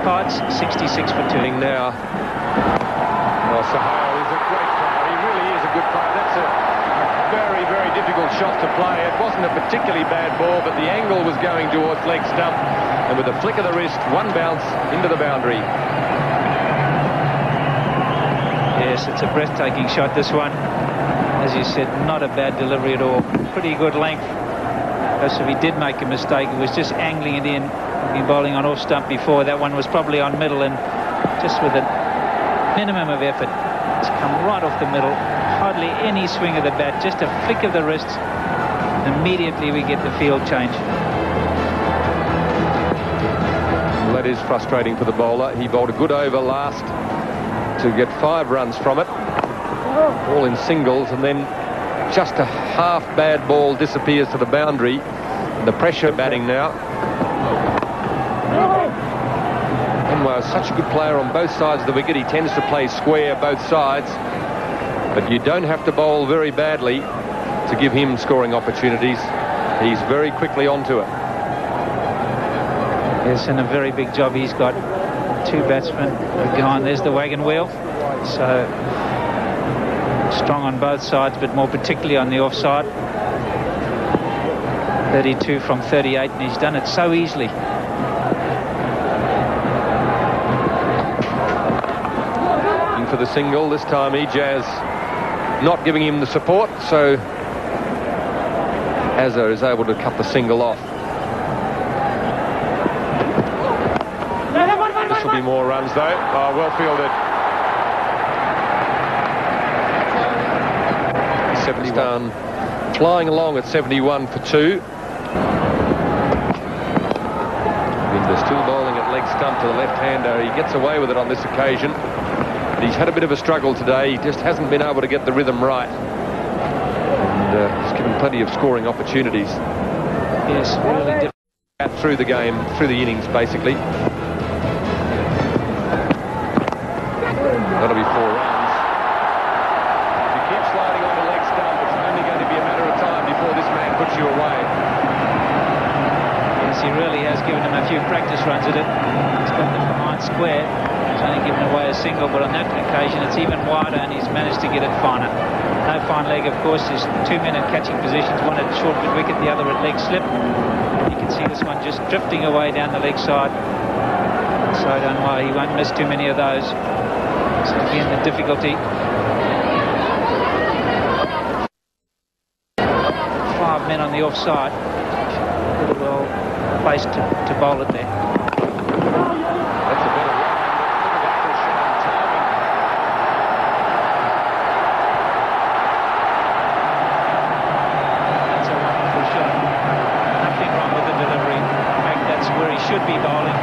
parts, 66 for 2. Now, well, Sahara is a great player. He really is a good player. That's a very, very difficult shot to play. It wasn't a particularly bad ball, but the angle was going towards leg stump, and with a flick of the wrist, one bounce into the boundary. Yes, it's a breathtaking shot, this one. As you said, not a bad delivery at all. Pretty good length. Because if he did make a mistake, it was just angling it in. Been bowling on off stump before. That one was probably on middle, and just with a minimum of effort, it's come right off the middle. Hardly any swing of the bat, just a flick of the wrists. Immediately we get the field change. Well, that is frustrating for the bowler. He bowled a good over last to get 5 runs from it, all in singles, and then just a half bad ball disappears to the boundary. And the pressure batting now. Anwar is such a good player on both sides of the wicket. He tends to play square both sides, but you don't have to bowl very badly to give him scoring opportunities. He's very quickly onto it. Yes, and a very big job he's got. 2 batsmen have gone. There's the wagon wheel. So strong on both sides, but more particularly on the offside. 32 from 38, and he's done it so easily. Looking for the single. This time Ijaz not giving him the support, so Azhar is able to cut the single off. This will be more runs though. Oh, well fielded. 71, flying along at 71 for 2. Winder still bowling at leg stump to the left-hander. He gets away with it on this occasion, but he's had a bit of a struggle today. He just hasn't been able to get the rhythm right, and he's given plenty of scoring opportunities. Yes, really difficult. Through the game, through the innings basically. That'll be 4 runs. If you keep sliding on the leg stump, it's only going to be a matter of time before this man puts you away. Yes, he really has given him a few practice runs at it. He's got them behind square. He's only given away a single, but on that occasion it's even wider, and he's managed to get it finer. No fine leg, of course. There's 2 men in catching positions, one at short mid wicket, the other at leg slip. You can see this one just drifting away down the leg side. So Anwar, he won't miss too many of those. So again, the difficulty. 5 men on the offside. Pretty well placed to bowl it there. That's a better run. Look at that shot and timing. That's a wonderful shot. Nothing wrong with the delivery. In fact, that's where he should be bowling.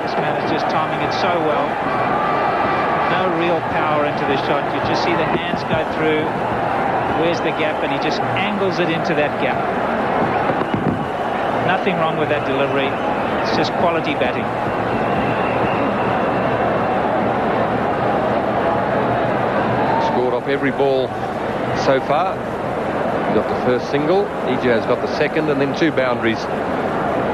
This man is just timing it so well. No real power into the shot. You just see the hands go through. Where's the gap? And he just angles it into that gap. Nothing wrong with that delivery. It's just quality batting. Scored off every ball so far. He got the first single. Ijaz got the second, and then 2 boundaries.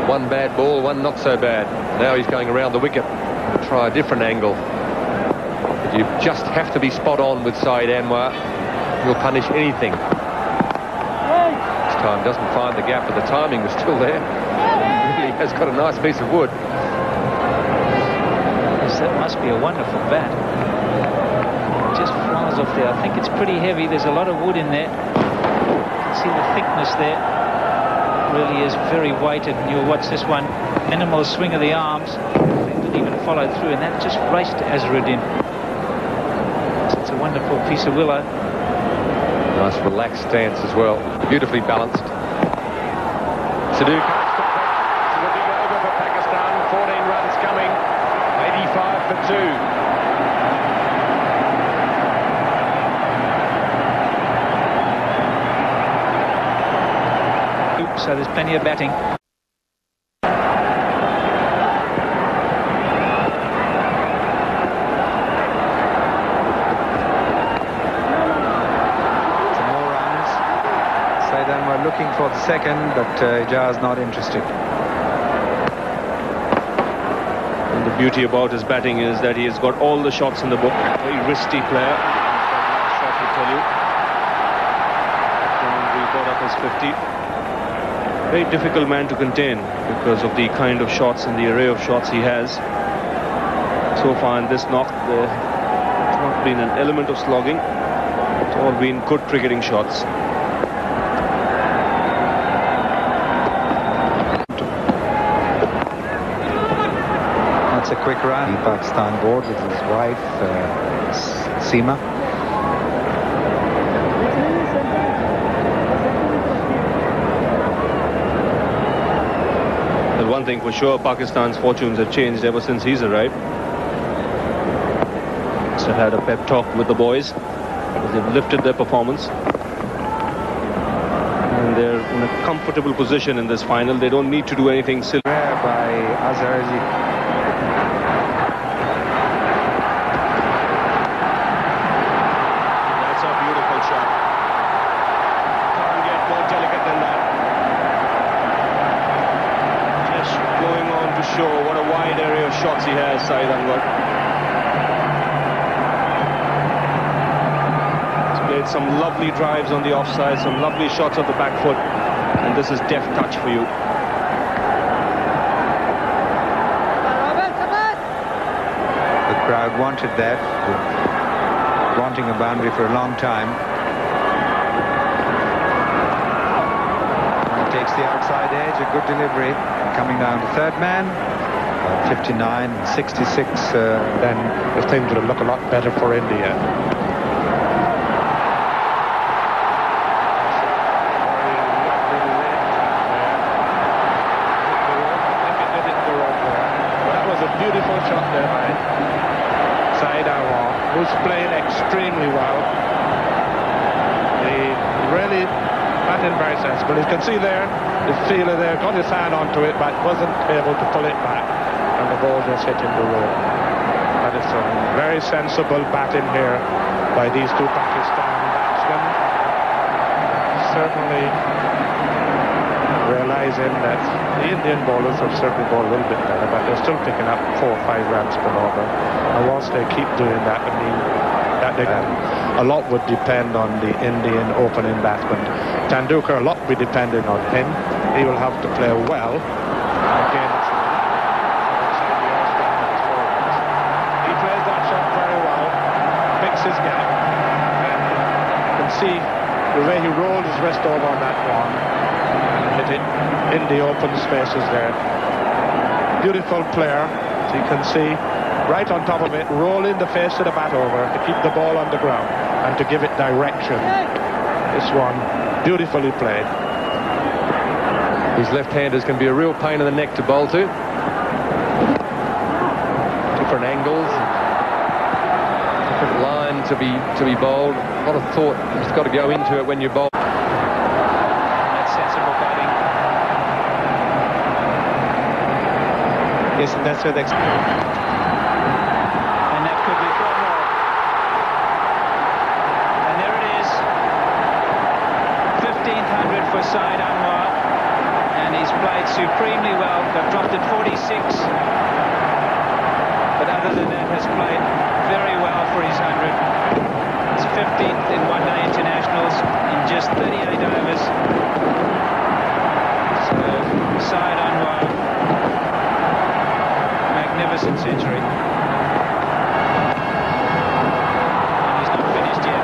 1 bad ball, 1 not so bad. Now he's going around the wicket to try a different angle. But you just have to be spot on with Saeed Anwar. He'll punish anything. This time doesn't find the gap, but the timing was still there. He really has got a nice piece of wood. Yes, that must be a wonderful bat. It just flies off there. I think it's pretty heavy. There's a lot of wood in there. You can see the thickness there. Really is very weighted, and you'll watch this one. Minimal swing of the arms. They didn't even follow through, and that just raced Azharuddin. So it's a wonderful piece of willow. Nice relaxed stance as well. Beautifully balanced. Sidhu comes to play. This is a big over for Pakistan. 14 runs coming. 85 for 2. So there's plenty of batting. Some more runs. Saeed Anwar looking for the second, but Ijaz not interested. And the beauty about his batting is that he has got all the shots in the book. Very wristy player. Shot, I tell you. And we got up as 50. Very difficult man to contain because of the kind of shots and the array of shots he has. So far in this knock, there's not been an element of slogging. It's all been good cricketing shots. That's a quick run. The Pakistan board with his wife, Seema. Well, one thing for sure, Pakistan's fortunes have changed ever since he's arrived. So had a pep talk with the boys because they've lifted their performance. And they're in a comfortable position in this final. They don't need to do anything silly. By Azharji. That's a beautiful shot. Can't get more delicate than that. Just going on to show what a wide area of shots he has, Saeed Anwar. He's played some lovely drives on the offside, some lovely shots of the back foot, and this is deft touch for you. The crowd wanted that, wanting a boundary for a long time. He takes the outside edge, a good delivery. Coming down to third man, 59, 66. Then things will look a lot better for India. Beautiful shot there by Saeed Anwar, who's playing extremely well. He really batting very sensible. You can see there, the fielder there got his hand onto it, but wasn't able to pull it back, and the ball just hit in the road. That is some very sensible batting here by these two Pakistan batsmen. Certainly realizing that the Indian bowlers have certainly bowled a little bit better, but they're still picking up 4 or 5 runs per over. And once they keep doing that, I mean, that a lot would depend on the Indian opening batsman. Tendulkar, a lot will be depending on him. He will have to play well. Again, he plays that shot very well, picks his gap, and you can see the way he rolled his wrist over on that one. Hit it in the open spaces there. Beautiful player, as you can see, right on top of it, rolling the face of the bat over to keep the ball on the ground and to give it direction. This one, beautifully played. These left-handers can be a real pain in the neck to bowl to. Different angles, different line to be bowled. A lot of thought has got to go into it when you bowl. Yes, that's where the... And that could be 4 more. And there it is. 1500 for Saeed Anwar. And he's played supremely well. They've dropped at 46. But other than that, has played very well for his 100. It's 15th in one-day internationals in just 38 overs. So, Saeed Anwar, magnificent century. And he's not finished yet.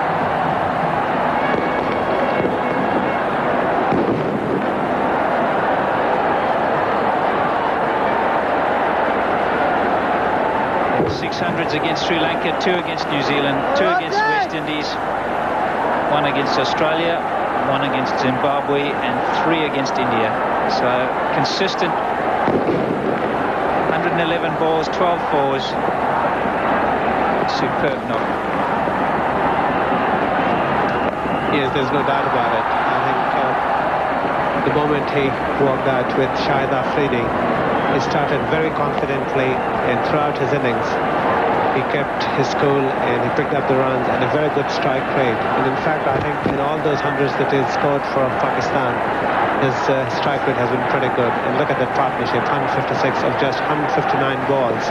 And 600s against Sri Lanka, 2 against New Zealand, 2 against West Indies, 1 against Australia, 1 against Zimbabwe, and 3 against India. So consistent. 111 balls, 12 fours. Superb knock. Yes, there's no doubt about it. I think the moment he walked out with Shahid Afridi, he started very confidently, and throughout his innings he kept his cool and he picked up the runs and a very good strike rate. And in fact, I think in all those hundreds that he scored for Pakistan, his strike rate has been pretty good. And look at that partnership, 156 of just 159 balls.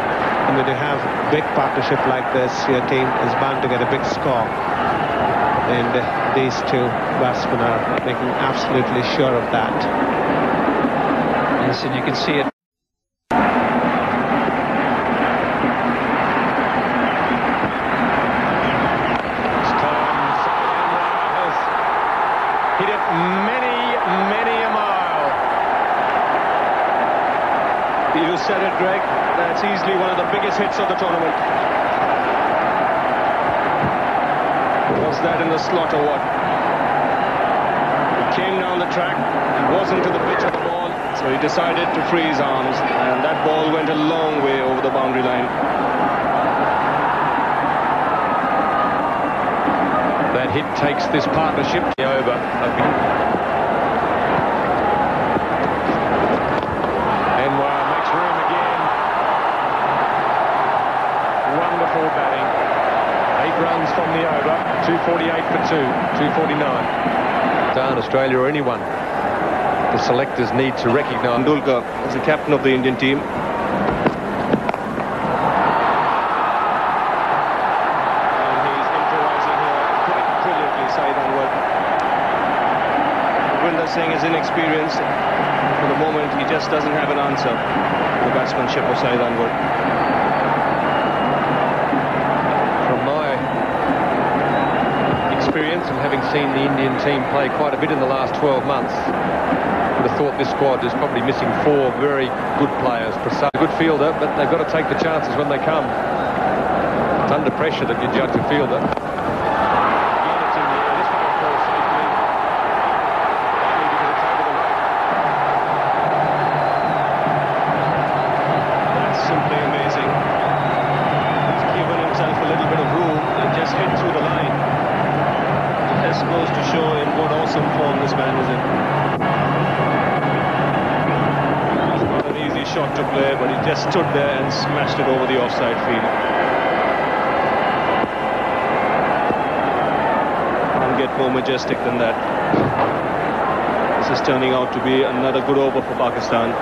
And when you have big partnership like this, your team is bound to get a big score. And these two batsmen are making absolutely sure of that. Yes, and you can see it. Hit it many a mile. You said it, Greg. That's easily one of the biggest hits of the tournament. Was that in the slot or what? He came down the track. He wasn't to the pitch of the ball, so he decided to free his arms, and that ball went a long way over the boundary line. That hit takes this partnership over. Anwar makes room again. Wonderful batting. 8 runs from the over. 248 for 2. 249. Australia or anyone. The selectors need to recognise. Tendulkar is the captain of the Indian team. Saying his inexperience for the moment, he just doesn't have an answer for the batsmanship of Saeed Anwar. From my experience and having seen the Indian team play quite a bit in the last 12 months, I would have thought this squad is probably missing 4 very good players. Prasad, a good fielder, but they've got to take the chances when they come. It's under pressure that you judge a fielder. Shot to play, but he just stood there and smashed it over the offside field. Can't get more majestic than that. This is turning out to be another good over for Pakistan.